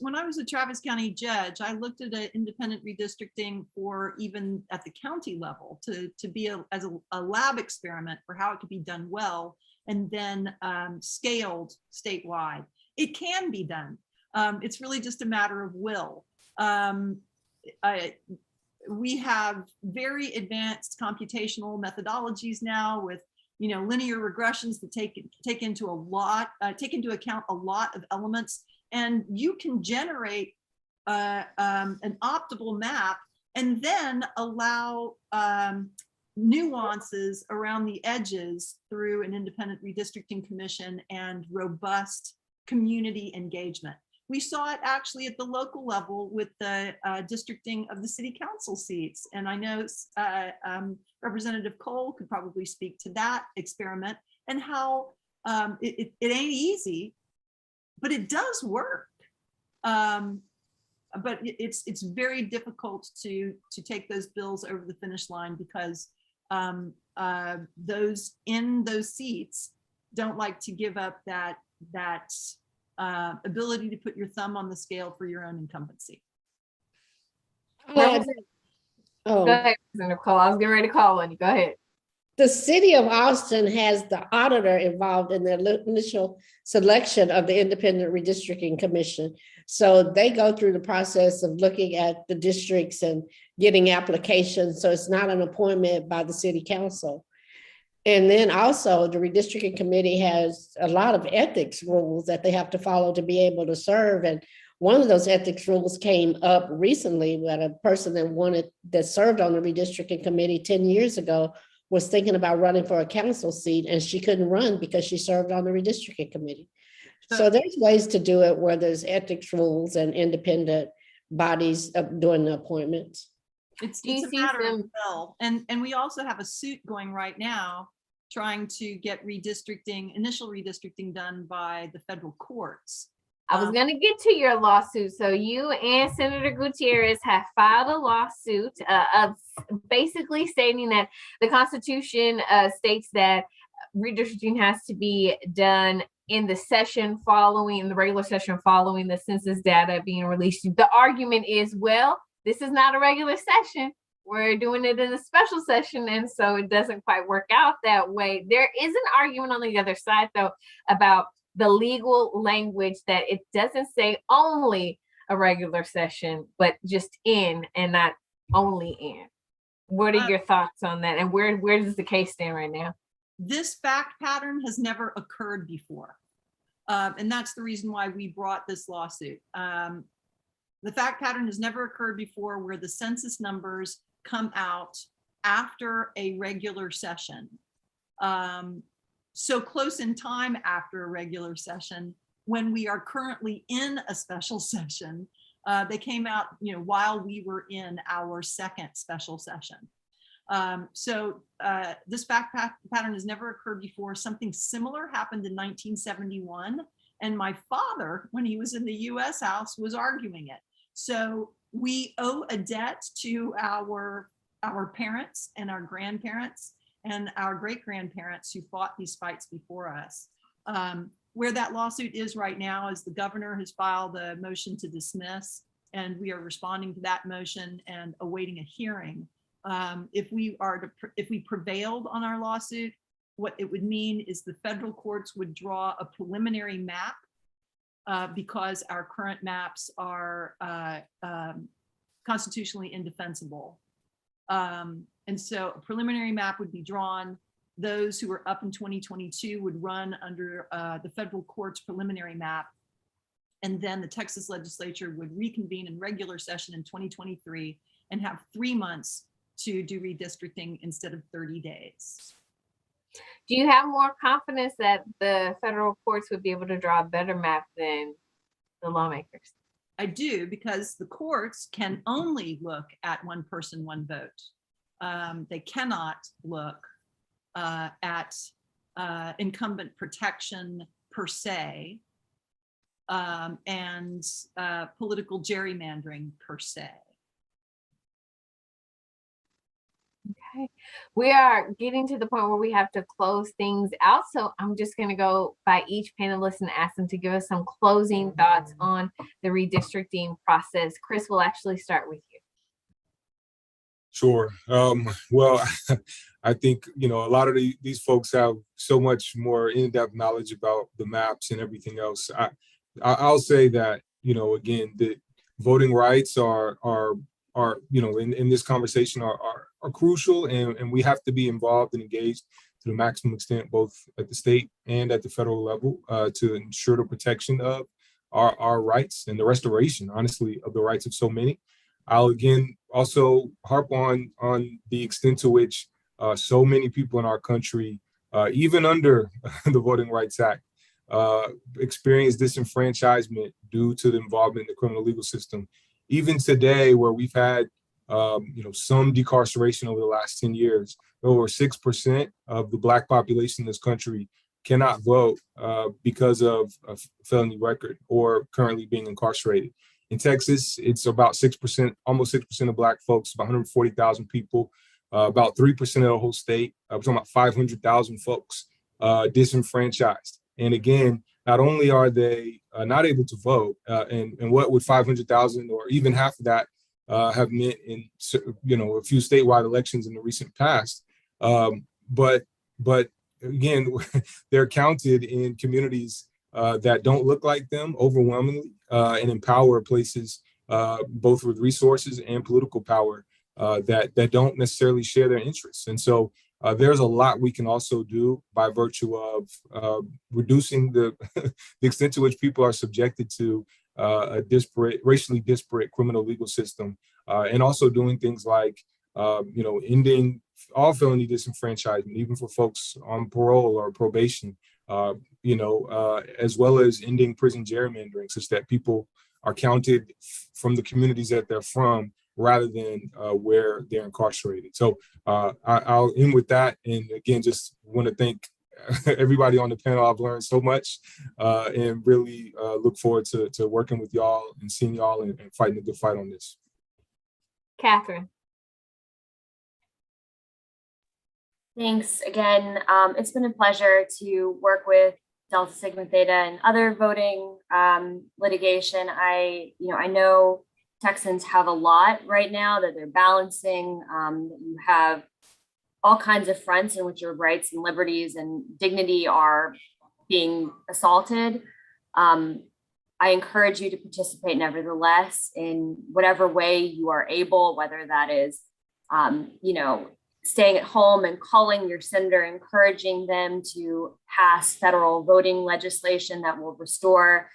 When I was a Travis County judge, I looked at an independent redistricting for even at the county level to be as a lab experiment for how it could be done well and then scaled statewide. It can be done. It's really just a matter of will. We have very advanced computational methodologies now with, you know, linear regressions that take into account a lot of elements, and you can generate an optimal map and then allow nuances around the edges through an independent redistricting commission and robust community engagement. We saw it actually at the local level with the districting of the city council seats. And I know Representative Cole could probably speak to that experiment and how it ain't easy, but it does work. But it's very difficult to take those bills over the finish line because those in those seats don't like to give up that ability to put your thumb on the scale for your own incumbency. Go ahead, Senator Cole. I was getting ready to call on you. Go ahead. The city of Austin has the auditor involved in the initial selection of the independent redistricting commission. So they go through the process of looking at the districts and getting applications. So it's not an appointment by the city council. And then also the redistricting committee has a lot of ethics rules that they have to follow to be able to serve. And one of those ethics rules came up recently when a person that served on the redistricting committee 10 years ago was thinking about running for a council seat, and she couldn't run because she served on the redistricting committee. So there's ways to do it where there's ethics rules and independent bodies doing the appointments. It's a matter of will. And we also have a suit going right now trying to get initial redistricting done by the federal courts. I was going to get to your lawsuit. So you and Senator Gutierrez have filed a lawsuit basically stating that the Constitution states that redistricting has to be done in the regular session following the census data being released. The argument is, well, this is not a regular session. We're doing it in a special session, and so it doesn't quite work out that way. There is an argument on the other side, though, about the legal language that it doesn't say only a regular session, but just in and not only in. What are your thoughts on that? And where does the case stand right now? This fact pattern has never occurred before. And that's the reason why we brought this lawsuit. The fact pattern has never occurred before where the census numbers come out after a regular session. So close in time after a regular session, when we are currently in a special session. They came out, while we were in our second special session. So this fact pattern has never occurred before. Something similar happened in 1971. And my father, when he was in the US House, was arguing it. So we owe a debt to our parents and our grandparents and our great-grandparents who fought these fights before us. Where that lawsuit is right now is the governor has filed a motion to dismiss, and we are responding to that motion and awaiting a hearing. If we prevailed on our lawsuit, what it would mean is the federal courts would draw a preliminary map because our current maps are constitutionally indefensible. And so a preliminary map would be drawn. Those who were up in 2022 would run under the federal court's preliminary map. And then the Texas legislature would reconvene in regular session in 2023 and have 3 months to do redistricting instead of 30 days. Do you have more confidence that the federal courts would be able to draw a better map than the lawmakers? I do, because the courts can only look at one person, one vote. They cannot look at incumbent protection per se and political gerrymandering per se. Okay, we are getting to the point where we have to close things out. So I'm just going to go by each panelist and ask them to give us some closing thoughts on the redistricting process. Chris, we'll actually start with you. Sure. Well, I think, you know, a lot of these folks have so much more in-depth knowledge about the maps and everything else. I'll say that, you know, again, the voting rights are you know, in this conversation are crucial, and we have to be involved and engaged to the maximum extent, both at the state and at the federal level, to ensure the protection of our rights and the restoration, honestly, of the rights of so many. I'll again also harp on the extent to which so many people in our country, even under the Voting Rights Act, experience disenfranchisement due to the involvement in the criminal legal system. Even today, where we've had you know, some decarceration over the last 10 years, over 6% of the Black population in this country cannot vote because of a felony record or currently being incarcerated. In Texas, it's about 6%, almost 6% of Black folks, about 140,000 people, about 3% of the whole state. We're talking about 500,000 folks disenfranchised. And again, not only are they not able to vote, and what would 500,000 or even half of that have meant in, you know, a few statewide elections in the recent past, but again, they're counted in communities that don't look like them overwhelmingly, and in power places, both with resources and political power, that don't necessarily share their interests. And so there's a lot we can also do by virtue of reducing the extent to which people are subjected to a racially disparate criminal legal system, and also doing things like, you know, ending all felony disenfranchisement, even for folks on parole or probation, you know, as well as ending prison gerrymandering, such that people are counted from the communities that they're from rather than where they're incarcerated. So I'll end with that. And again, just want to thank everybody on the panel. I've learned so much, and really look forward to working with y'all and seeing y'all and fighting a good fight on this. Catherine. Thanks again. It's been a pleasure to work with Delta Sigma Theta and other voting litigation. I know Texans have a lot right now that they're balancing. You have all kinds of fronts in which your rights and liberties and dignity are being assaulted. I encourage you to participate nevertheless in whatever way you are able, whether that is, you know, staying at home and calling your senator, encouraging them to pass federal voting legislation that will restore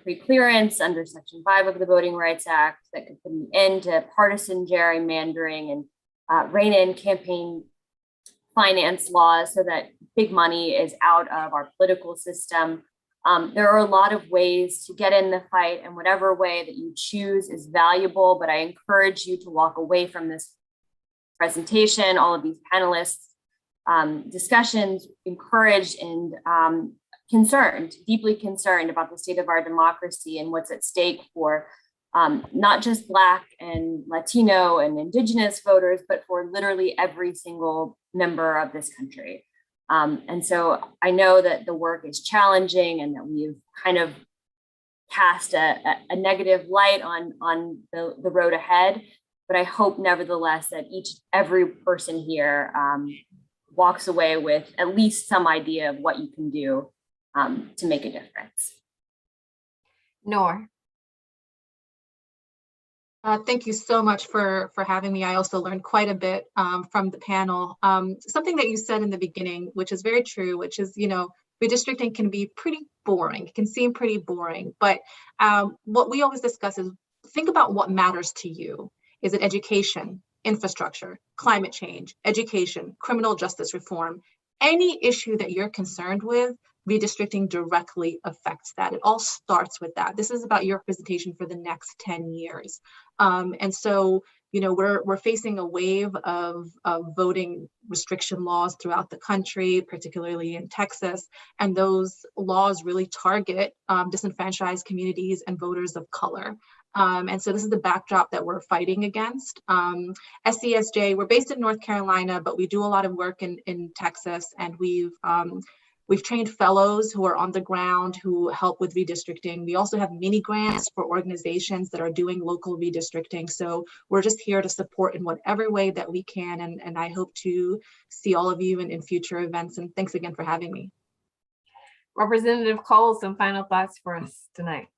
pre-clearance under Section 5 of the Voting Rights Act, that could put an end to partisan gerrymandering and rein in campaign finance laws so that big money is out of our political system. There are a lot of ways to get in the fight, and whatever way that you choose is valuable, but I encourage you to walk away from this presentation, all of these panelists, discussions, encouraged and concerned, deeply concerned about the state of our democracy and what's at stake for not just Black and Latino and Indigenous voters, but for literally every single member of this country. And so I know that the work is challenging and that we've kind of cast a negative light on the road ahead, but I hope nevertheless that every person here walks away with at least some idea of what you can do to make a difference. Noor. Thank you so much for having me. I also learned quite a bit from the panel. Something that you said in the beginning, which is very true, which is, you know, redistricting can be pretty boring. It can seem pretty boring, but what we always discuss is think about what matters to you. Is it education, infrastructure, climate change, education, criminal justice reform? Any issue that you're concerned with, redistricting directly affects that. It all starts with that. This is about your representation for the next 10 years. And so, you know, we're facing a wave of voting restriction laws throughout the country, particularly in Texas. And those laws really target disenfranchised communities and voters of color. And so this is the backdrop that we're fighting against. SCSJ, we're based in North Carolina, but we do a lot of work in Texas, and we've We've trained fellows who are on the ground who help with redistricting. We also have mini grants for organizations that are doing local redistricting. So we're just here to support in whatever way that we can. And I hope to see all of you in future events. And thanks again for having me. Representative Cole, some final thoughts for us tonight.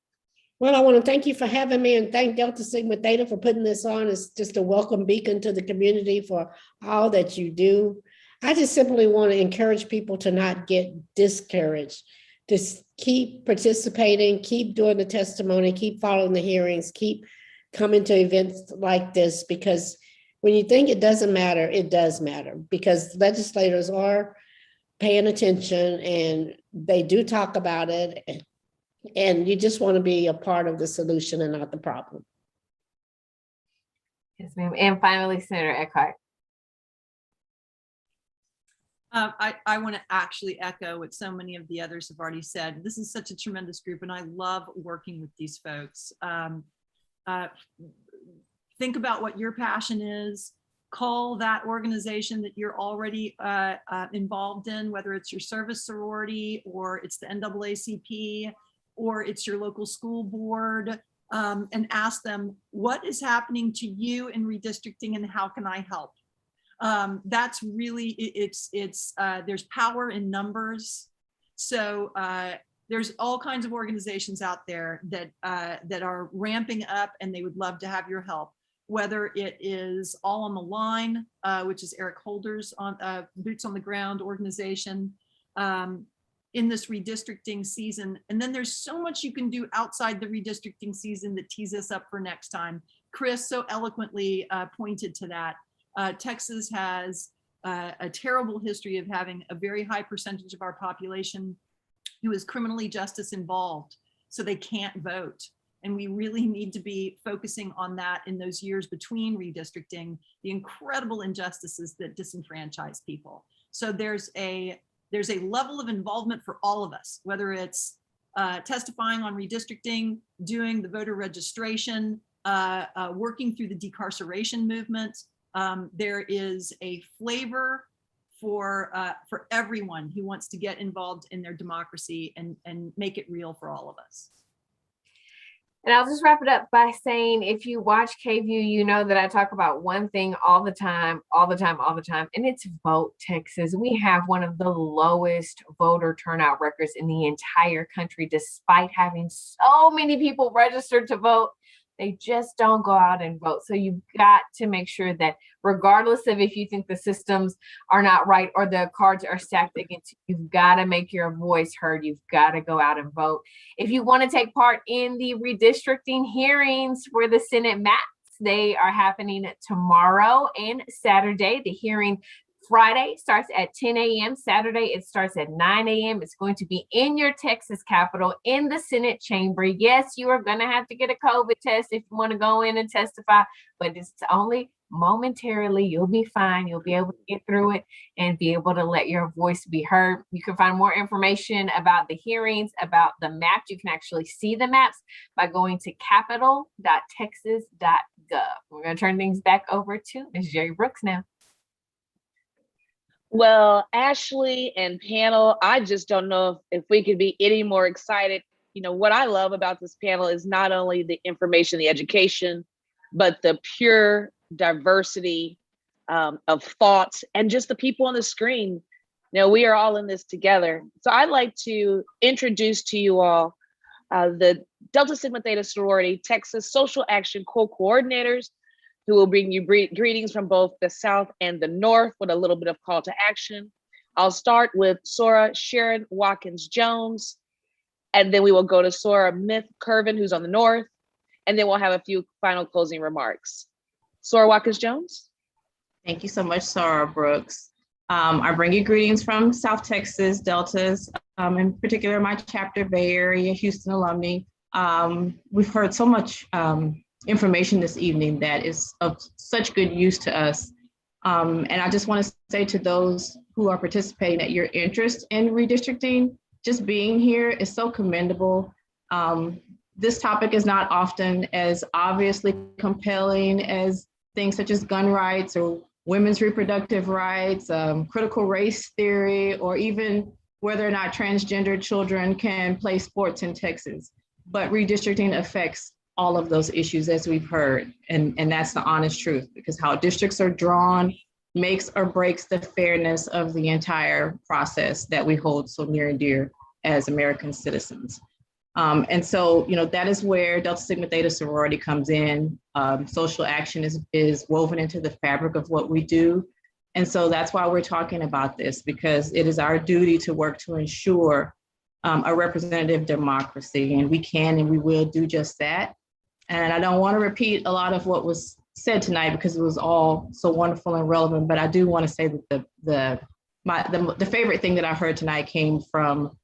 Well, I want to thank you for having me and thank Delta Sigma Theta for putting this on. It's just a welcome beacon to the community for all that you do. I just simply want to encourage people to not get discouraged, to keep participating, keep doing the testimony, keep following the hearings, keep coming to events like this, because when you think it doesn't matter, it does matter, because legislators are paying attention and they do talk about it. And you just want to be a part of the solution and not the problem. Yes, ma'am. And finally, Senator Eckhart. I want to actually echo what so many of the others have already said. This is such a tremendous group, and I love working with these folks. Think about what your passion is. Call that organization that you're already involved in, whether it's your service sorority or it's the NAACP or it's your local school board, and ask them, what is happening to you in redistricting and how can I help? That's really, there's power in numbers. So there's all kinds of organizations out there that are ramping up and they would love to have your help. Whether it is All on the Line, which is Eric Holder's Boots on the Ground organization in this redistricting season. And then there's so much you can do outside the redistricting season that tees us up for next time. Chris so eloquently pointed to that. Texas has a terrible history of having a very high percentage of our population who is criminally justice involved, so they can't vote. And we really need to be focusing on that in those years between redistricting, the incredible injustices that disenfranchise people. So there's a level of involvement for all of us, whether it's testifying on redistricting, doing the voter registration, working through the decarceration movement. There is a flavor for everyone who wants to get involved in their democracy and make it real for all of us. And I'll just wrap it up by saying, if you watch KView, you know that I talk about one thing all the time, and it's Vote Texas. We have one of the lowest voter turnout records in the entire country, despite having so many people registered to vote. They just don't go out and vote. So you've got to make sure that regardless of if you think the systems are not right or the cards are stacked against you, you've got to make your voice heard. You've got to go out and vote. If you want to take part in the redistricting hearings for the Senate maps, they are happening tomorrow and Saturday. The hearing Friday starts at 10 a.m. Saturday, it starts at 9 a.m. It's going to be in your Texas Capitol in the Senate chamber. Yes, you are going to have to get a COVID test if you want to go in and testify, but it's only momentarily. You'll be fine. You'll be able to get through it and be able to let your voice be heard. You can find more information about the hearings, about the maps. You can actually see the maps by going to capitol.texas.gov. We're going to turn things back over to Ms. Jerry Brooks now. Well, Ashley and panel, I just don't know if we could be any more excited. You know, what I love about this panel is not only the information, the education, but the pure diversity of thoughts and just the people on the screen. You know, we are all in this together. So I'd like to introduce to you all the Delta Sigma Theta Sorority Texas Social Action Co-Coordinators, who will bring you greetings from both the South and the North with a little bit of call to action. I'll start with Sora Sharon Watkins Jones, and then we will go to Sora Myth Curvin, who's on the North, and then we'll have a few final closing remarks. Sora Watkins Jones. Thank you so much, Sarah Brooks. I bring you greetings from South Texas, Deltas, in particular my chapter, Bay Area, Houston alumni. We've heard so much information this evening that is of such good use to us. And I just want to say to those who are participating that your interest in redistricting, just being here is so commendable. This topic is not often as obviously compelling as things such as gun rights or women's reproductive rights, critical race theory, or even whether or not transgender children can play sports in Texas. But redistricting affects all of those issues, as we've heard. And that's the honest truth, because how districts are drawn makes or breaks the fairness of the entire process that we hold so near and dear as American citizens. And so, that is where Delta Sigma Theta sorority comes in. Social action is woven into the fabric of what we do. And so that's why we're talking about this, because it is our duty to work to ensure a representative democracy, and we can and we will do just that. And I don't want to repeat a lot of what was said tonight because it was all so wonderful and relevant, but I do want to say that the favorite thing that I heard tonight came from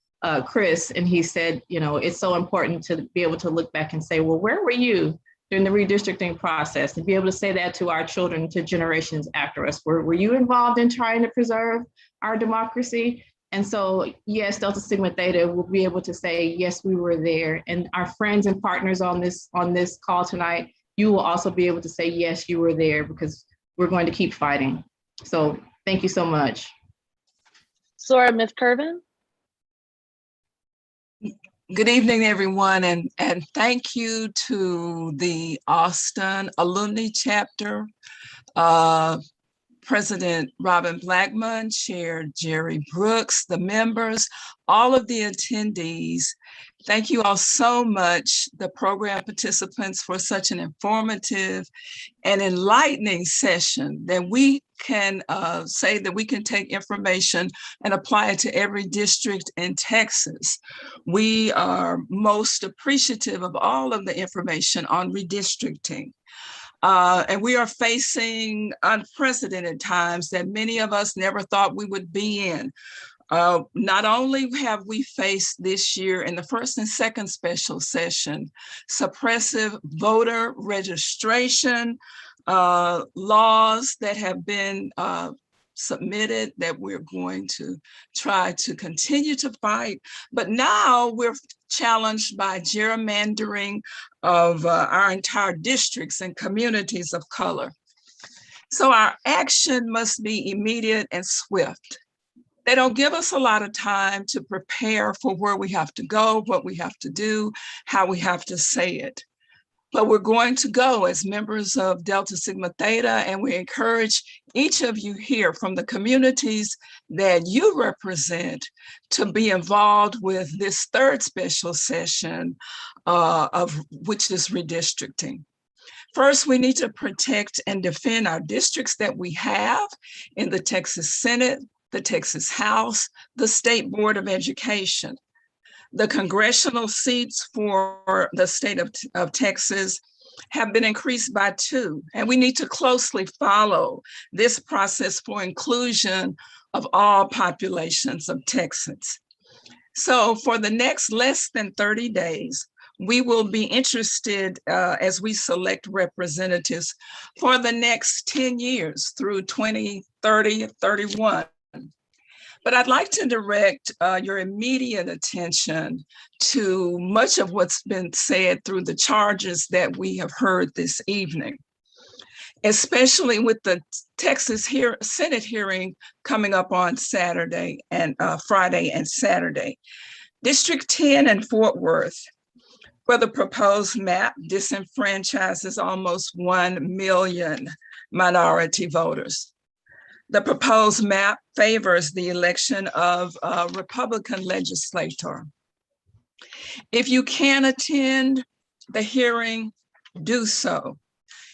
Chris, and he said, it's so important to be able to look back and say, well, where were you during the redistricting process, and be able to say that to our children, to generations after us. Were you involved in trying to preserve our democracy? And so, yes, Delta Sigma Theta will be able to say, yes, we were there. And our friends and partners on this call tonight, you will also be able to say, yes, you were there, because we're going to keep fighting. So thank you so much. Sora Myth-Curvin. Good evening, everyone, and thank you to the Austin Alumni Chapter, President Robin Blackman, Chair Jerry Brooks, the members, all of the attendees. Thank you all so much, the program participants, for such an informative and enlightening session that we can say that we can take information and apply it to every district in Texas. We are most appreciative of all of the information on redistricting. And we are facing unprecedented times that many of us never thought we would be in. Not only have we faced this year in the first and second special session, suppressive voter registration laws that have been submitted that we're going to try to continue to fight, but now we're challenged by gerrymandering of our entire districts and communities of color. So our action must be immediate and swift. They don't give us a lot of time to prepare for where we have to go, what we have to do, how we have to say it. But we're going to go as members of Delta Sigma Theta, and we encourage each of you here from the communities that you represent to be involved with this third special session of which is redistricting. First, we need to protect and defend our districts that we have in the Texas Senate, the Texas House, the State Board of Education. The congressional seats for the state of Texas have been increased by 2, and we need to closely follow this process for inclusion of all populations of Texans. So for the next less than 30 days, we will be interested as we select representatives for the next 10 years through 2030, 31. But I'd like to direct your immediate attention to much of what's been said through the charges that we have heard this evening, especially with the Texas Senate hearing coming up on Saturday and Friday and Saturday. District 10 in Fort Worth, where the proposed map disenfranchises almost 1 million minority voters. The proposed map favors the election of a Republican legislator. If you can attend the hearing, do so.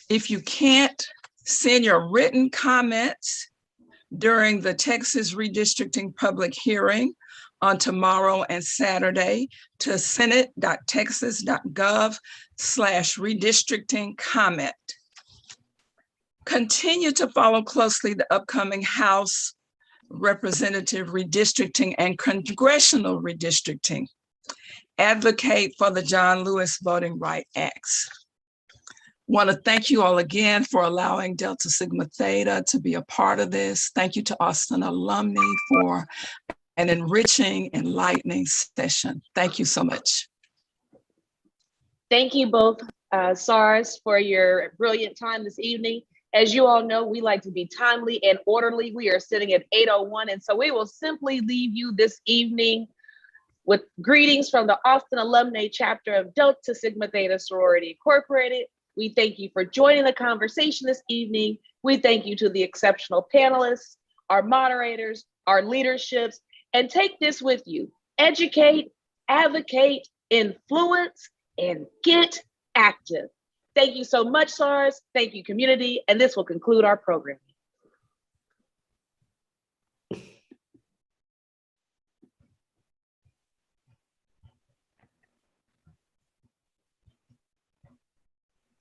If you can't, send your written comments during the Texas Redistricting public hearing on tomorrow and Saturday to senate.texas.gov/redistricting comment. Continue to follow closely the upcoming House representative redistricting and congressional redistricting. Advocate for the John Lewis Voting Rights Acts. Want to thank you all again for allowing Delta Sigma Theta to be a part of this. Thank you to Austin alumni for an enriching, enlightening session. Thank you so much. Thank you both, SARS, for your brilliant time this evening. As you all know, we like to be timely and orderly. We are sitting at 8:01, and so we will simply leave you this evening with greetings from the Austin Alumni Chapter of Delta Sigma Theta Sorority Incorporated. We thank you for joining the conversation this evening. We thank you to the exceptional panelists, our moderators, our leaderships, and take this with you. Educate, advocate, influence, and get active. Thank you so much, SARS. Thank you, community. And this will conclude our program.